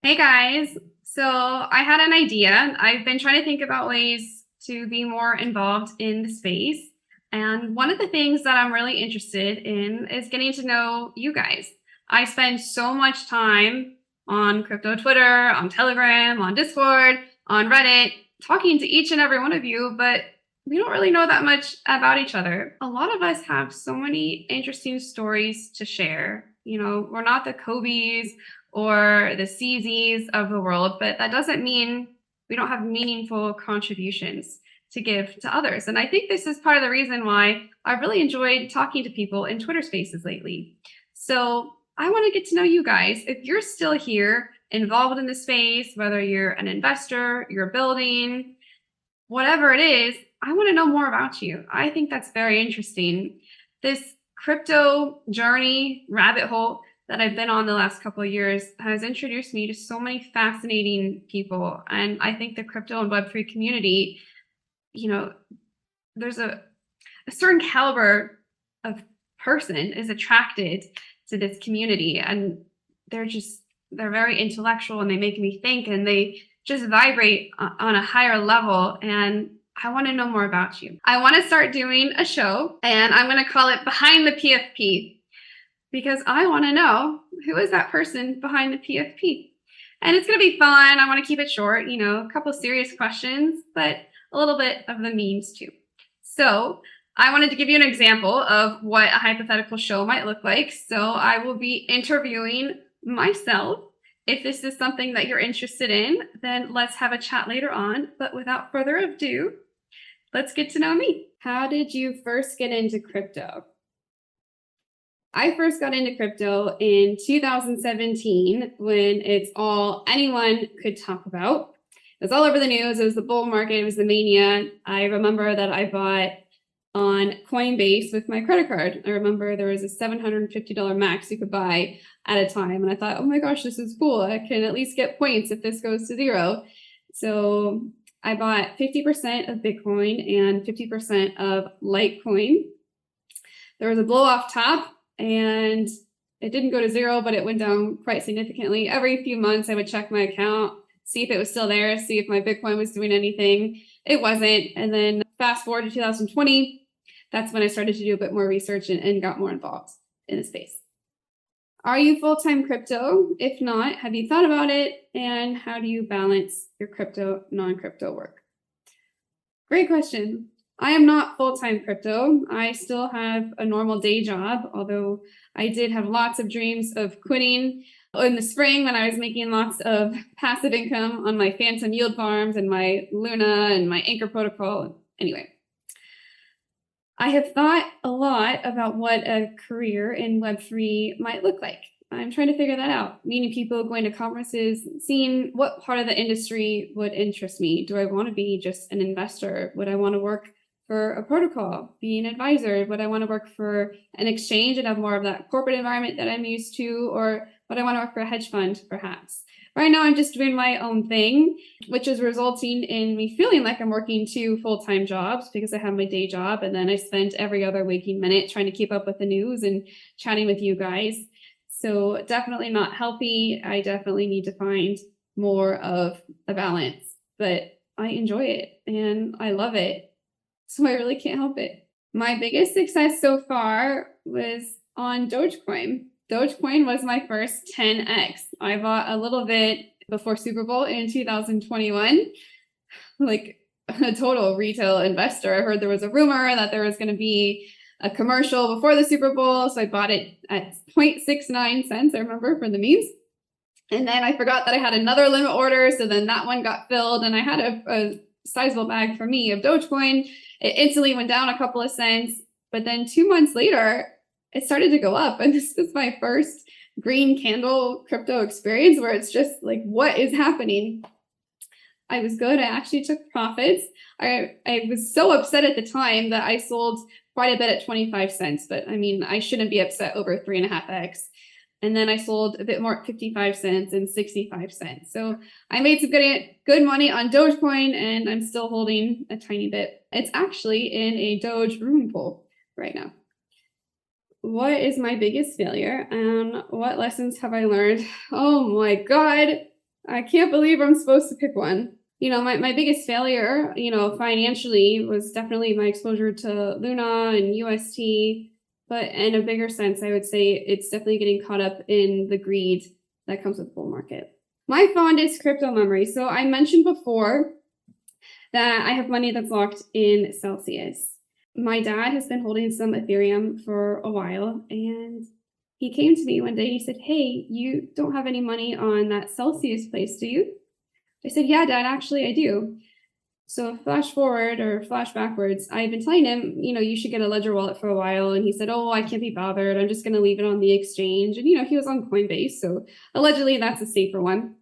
Hey guys. So I had an idea. I've been trying to think about ways to be more involved in the space. And one of the things that I'm really interested in is getting to know you guys. I spend so much time on crypto Twitter, on Telegram, on Discord, on Reddit, talking to each and every one of you, but we don't really know that much about each other. A lot of us have so many interesting stories to share. We're not the Kobe's or the CZs of the world, but that doesn't mean we don't have meaningful contributions to give to others. And I think this is part of the reason why I've really enjoyed talking to people in Twitter spaces lately. So I want to get to know you guys. If you're still here, involved in the space, whether you're an investor, you're building, whatever it is, I want to know more about you. I think that's very interesting. This crypto journey rabbit hole that I've been on the last couple of years has introduced me to so many fascinating people. And I think the crypto and Web3 community, there's a certain caliber of person is attracted to this community. And they're very intellectual and they make me think and they just vibrate on a higher level. And I want to know more about you. I want to start doing a show and I'm going to call it Behind the PFP. Because I want to know who is that person behind the PFP. And it's going to be fun. I want to keep it short, a couple serious questions, but a little bit of the memes too. So I wanted to give you an example of what a hypothetical show might look like. So I will be interviewing myself. If this is something that you're interested in, then let's have a chat later on. But without further ado, let's get to know me. How did you first get into crypto? I first got into crypto in 2017 when it's all anyone could talk about. It was all over the news. It was the bull market. It was the mania. I remember that I bought on Coinbase with my credit card. I remember there was a $750 max you could buy at a time. And I thought, oh my gosh, this is cool. I can at least get points if this goes to zero. So I bought 50% of Bitcoin and 50% of Litecoin. There was a blow off top. And it didn't go to zero, but it went down quite significantly. Every few months, I would check my account, see if it was still there, see if my Bitcoin was doing anything. It wasn't. And then fast forward to 2020, that's when I started to do a bit more research and got more involved in the space. Are you full-time crypto? If not, have you thought about it? And how do you balance your crypto, non-crypto work? Great question. I am not full-time crypto. I still have a normal day job, although I did have lots of dreams of quitting in the spring when I was making lots of passive income on my phantom yield farms and my Luna and my Anchor protocol. Anyway, I have thought a lot about what a career in Web3 might look like. I'm trying to figure that out, meeting people, going to conferences, seeing what part of the industry would interest me. Do I want to be just an investor? Would I want to work for a protocol, be an advisor? Would I want to work for an exchange and have more of that corporate environment that I'm used to? Or would I want to work for a hedge fund, perhaps? Right now, I'm just doing my own thing, which is resulting in me feeling like I'm working 2 full-time jobs because I have my day job. And then I spend every other waking minute trying to keep up with the news and chatting with you guys. So definitely not healthy. I definitely need to find more of a balance, but I enjoy it and I love it. So I really can't help it. My biggest success so far was on Dogecoin. Dogecoin was my first 10x. I bought a little bit before Super Bowl in 2021, like a total retail investor. I heard there was a rumor that there was going to be a commercial before the Super Bowl. So I bought it at 0.69 cents, I remember, for the memes. And then I forgot that I had another limit order. So then that one got filled and I had a sizable bag for me of Dogecoin. It instantly went down a couple of cents. But then 2 months later, it started to go up. And this was my first green candle crypto experience where it's just like, what is happening? I was good. I actually took profits. I was so upset at the time that I sold quite a bit at 25 cents. But I mean, I shouldn't be upset over 3.5x. And then I sold a bit more at 55 cents and 65 cents. So I made some good money on Dogecoin and I'm still holding a tiny bit. It's actually in a Doge room pool right now. What is my biggest failure and what lessons have I learned? Oh my God. I can't believe I'm supposed to pick one. My biggest failure, financially was definitely my exposure to Luna and UST. But in a bigger sense, I would say it's definitely getting caught up in the greed that comes with the bull market. My fondest crypto memory. So I mentioned before that I have money that's locked in Celsius. My dad has been holding some Ethereum for a while, and he came to me one day and he said, "Hey, you don't have any money on that Celsius place, do you?" I said, "Yeah, Dad, actually I do." So flash forward or flash backwards, I've been telling him, you should get a Ledger wallet for a while. And he said, "Oh, I can't be bothered. I'm just going to leave it on the exchange." And, he was on Coinbase. So allegedly that's a safer one.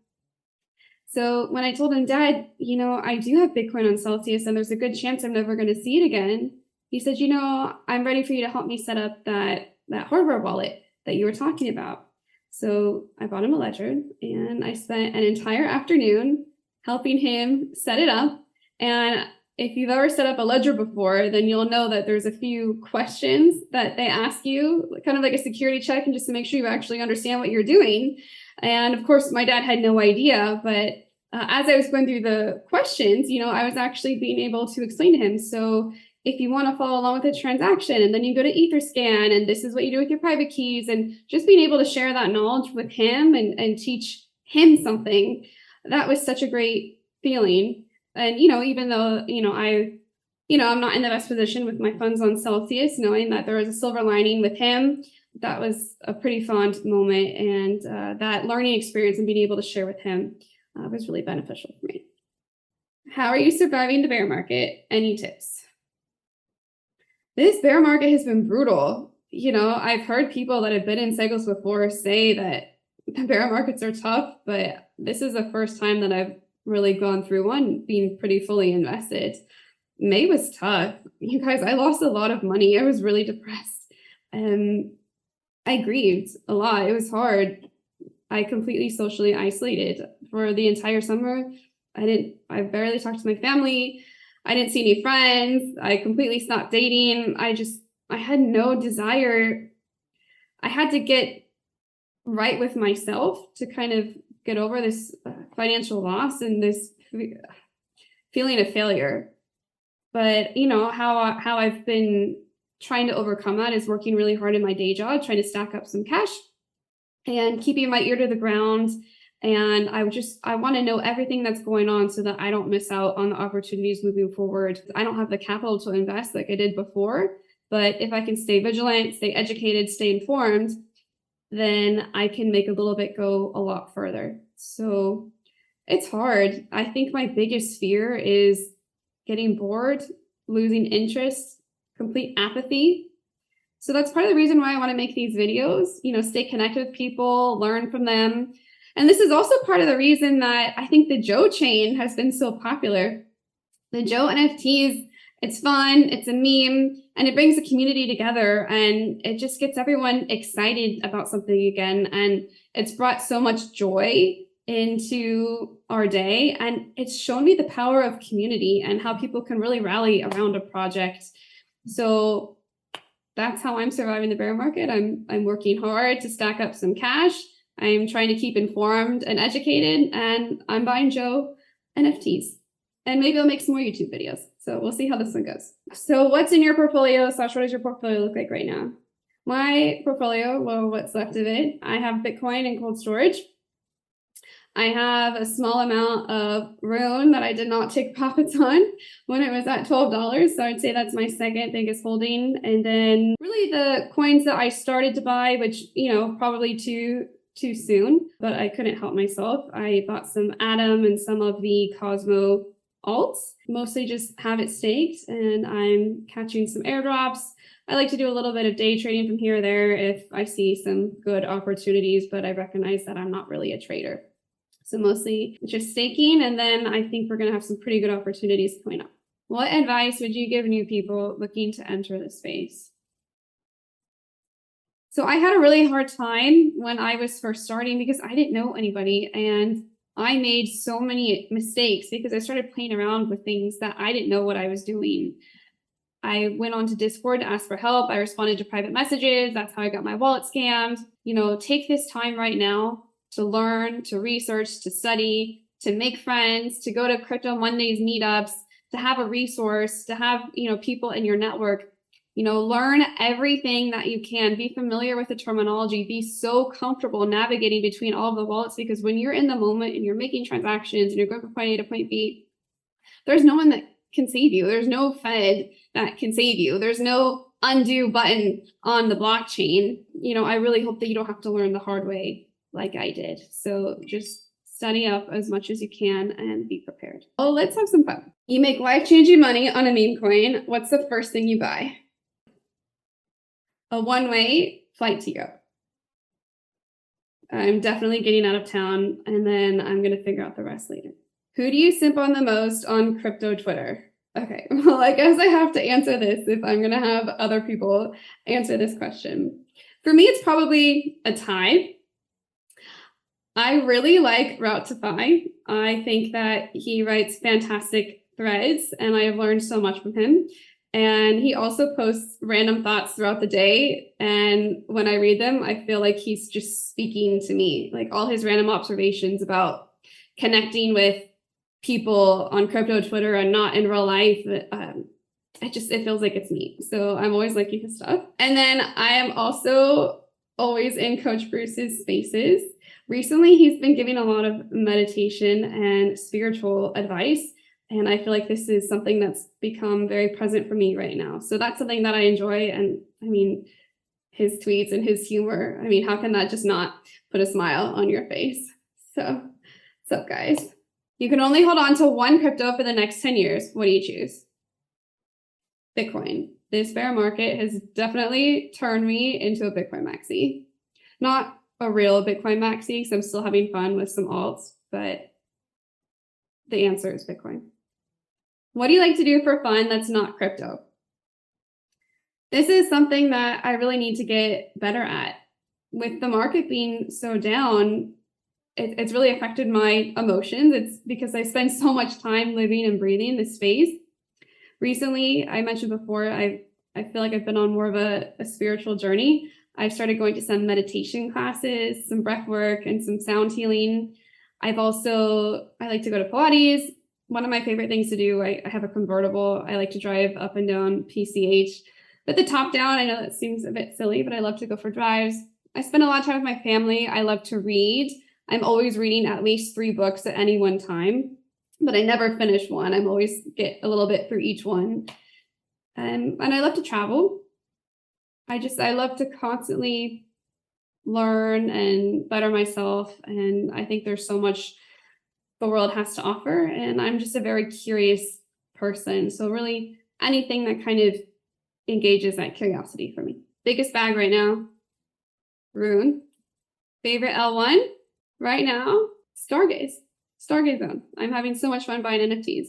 So when I told him, "Dad, I do have Bitcoin on Celsius and there's a good chance I'm never going to see it again," he said, "I'm ready for you to help me set up that hardware wallet that you were talking about." So I bought him a Ledger and I spent an entire afternoon helping him set it up. And if you've ever set up a Ledger before, then you'll know that there's a few questions that they ask you, kind of like a security check, and just to make sure you actually understand what you're doing. And of course, my dad had no idea, but as I was going through the questions, I was actually being able to explain to him. So if you want to follow along with a transaction, and then you go to Etherscan, and this is what you do with your private keys, and just being able to share that knowledge with him and teach him something, that was such a great feeling. And, even though, I'm not in the best position with my funds on Celsius, knowing that there was a silver lining with him, that was a pretty fond moment. And that learning experience and being able to share with him was really beneficial for me. How are you surviving the bear market? Any tips? This bear market has been brutal. I've heard people that have been in cycles before say that the bear markets are tough, but this is the first time that I've really gone through one being pretty fully invested. May was tough. You guys, I lost a lot of money. I was really depressed. I grieved a lot. It was hard. I completely socially isolated for the entire summer. I barely talked to my family. I didn't see any friends. I completely stopped dating. I had no desire. I had to get right with myself to kind of get over this financial loss and this feeling of failure. But how I've been trying to overcome that is working really hard in my day job, trying to stack up some cash and keeping my ear to the ground. And I want to know everything that's going on so that I don't miss out on the opportunities moving forward. I don't have the capital to invest like I did before, but if I can stay vigilant, stay educated, stay informed, then I can make a little bit go a lot further. So it's hard. I think my biggest fear is getting bored, losing interest, complete apathy. So that's part of the reason why I want to make these videos, stay connected with people, learn from them. And this is also part of the reason that I think the Joe chain has been so popular. The Joe NFTs, it's fun, it's a meme, and it brings the community together, and it just gets everyone excited about something again. And it's brought so much joy into our day, and it's shown me the power of community and how people can really rally around a project. So that's how I'm surviving the bear market. I'm working hard to stack up some cash. I'm trying to keep informed and educated, and I'm buying Joe NFTs. And maybe I'll make some more YouTube videos. So we'll see how this one goes. So what's in your portfolio / what does your portfolio look like right now? My portfolio, well, what's left of it, I have Bitcoin and cold storage. I have a small amount of Rune that I did not take profits on when it was at $12. So I'd say that's my second biggest holding. And then really the coins that I started to buy, which, probably too soon, but I couldn't help myself. I bought some Atom and some of the Cosmo alts, mostly just have it staked, and I'm catching some airdrops. I like to do a little bit of day trading from here or there if I see some good opportunities, but I recognize that I'm not really a trader. So mostly just staking, and then I think we're going to have some pretty good opportunities coming up. What advice would you give new people looking to enter the space? So I had a really hard time when I was first starting because I didn't know anybody, and I made so many mistakes because I started playing around with things that I didn't know what I was doing. I went on to Discord to ask for help. I responded to private messages. That's how I got my wallet scammed. Take this time right now to learn, to research, to study, to make friends, to go to Crypto Mondays meetups, to have a resource, to have, people in your network. Learn everything that you can. Be familiar with the terminology. Be so comfortable navigating between all of the wallets, because when you're in the moment and you're making transactions and you're going from point A to point B, there's no one that can save you. There's no Fed that can save you. There's no undo button on the blockchain. I really hope that you don't have to learn the hard way like I did. So just study up as much as you can and be prepared. Oh, let's have some fun. You make life-changing money on a meme coin. What's the first thing you buy? A one-way flight to Europe. I'm definitely getting out of town, and then I'm going to figure out the rest later. Who do you simp on the most on crypto Twitter? Okay, well, I guess I have to answer this if I'm going to have other people answer this question. For me, it's probably a tie. I really like Route to Fi. I think that he writes fantastic threads, and I have learned so much from him. And he also posts random thoughts throughout the day. And when I read them, I feel like he's just speaking to me, like all his random observations about connecting with people on crypto Twitter and not in real life. It feels like it's me. So I'm always liking his stuff. And then I am also always in Coach Bruce's spaces. Recently, he's been giving a lot of meditation and spiritual advice. And I feel like this is something that's become very present for me right now. So that's something that I enjoy. And I mean, his tweets and his humor, how can that just not put a smile on your face? So what's up, guys? You can only hold on to one crypto for the next 10 years. What do you choose? Bitcoin. This bear market has definitely turned me into a Bitcoin maxi. Not a real Bitcoin maxi, because I'm still having fun with some alts, but the answer is Bitcoin. What do you like to do for fun that's not crypto? This is something that I really need to get better at. With the market being so down, it's really affected my emotions. It's because I spend so much time living and breathing this space. Recently, I mentioned before, I feel like I've been on more of a spiritual journey. I've started going to some meditation classes, some breath work, and some sound healing. I like to go to Pilates. One of my favorite things to do, I have a convertible. I like to drive up and down PCH. With the top down, I know that seems a bit silly, but I love to go for drives. I spend a lot of time with my family. I love to read. I'm always reading at least 3 books at any one time, but I never finish one. I'm always get a little bit through each one. And I love to travel. I love to constantly learn and better myself. And I think there's so much the world has to offer. And I'm just a very curious person. So really anything that kind of engages that curiosity for me. Biggest bag right now, Rune. Favorite L1 right now, Stargaze Zone. I'm having so much fun buying NFTs.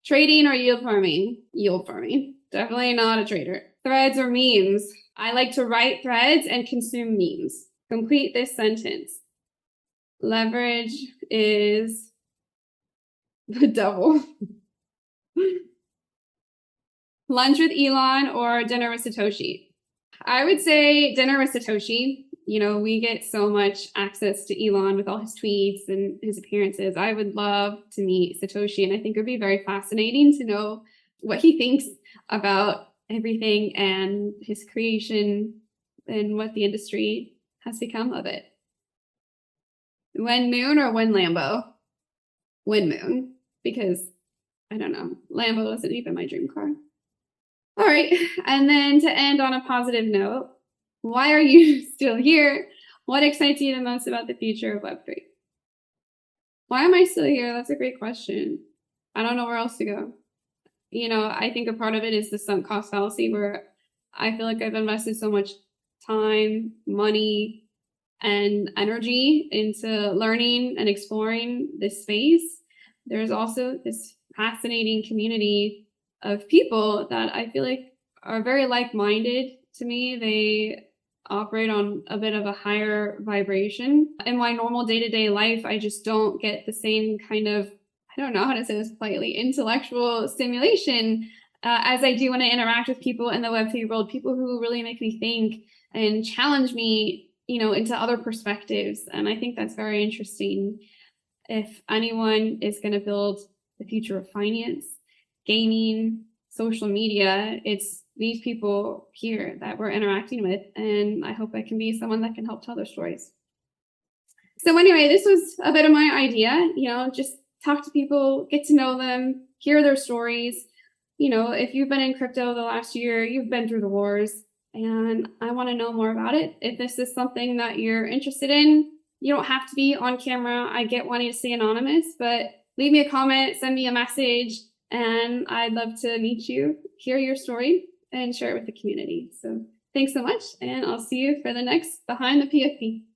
Trading or yield farming? Yield farming. Definitely not a trader. Threads or memes? I like to write threads and consume memes. Complete this sentence. Leverage is the devil. Lunch with Elon or dinner with Satoshi? I would say dinner with Satoshi. We get so much access to Elon with all his tweets and his appearances. I would love to meet Satoshi, and I think it would be very fascinating to know what he thinks about everything and his creation and what the industry has become of it. When Moon or when Lambo? When Moon, because I don't know, Lambo isn't even my dream car. All right, and then to end on a positive note, why are you still here? What excites you the most about the future of Web3? Why am I still here? That's a great question. I don't know where else to go. I think a part of it is the sunk cost fallacy, where I feel like I've invested so much time, money, and energy into learning and exploring this space. There's also this fascinating community of people that I feel like are very like-minded to me. They operate on a bit of a higher vibration. In my normal day-to-day life, I just don't get the same kind of, I don't know how to say this politely, intellectual stimulation as I do when I interact with people in the Web3 world, people who really make me think and challenge me, into other perspectives. And I think that's very interesting. If anyone is going to build the future of finance, gaming, social media, it's these people here that we're interacting with. And I hope I can be someone that can help tell their stories. So anyway, this was a bit of my idea, just talk to people, get to know them, hear their stories. If you've been in crypto the last year, you've been through the wars, and I want to know more about it. If this is something that you're interested in, you don't have to be on camera. I get wanting to stay anonymous, but leave me a comment, send me a message, and I'd love to meet you, hear your story, and share it with the community. So thanks so much, and I'll see you for the next Behind the PFP.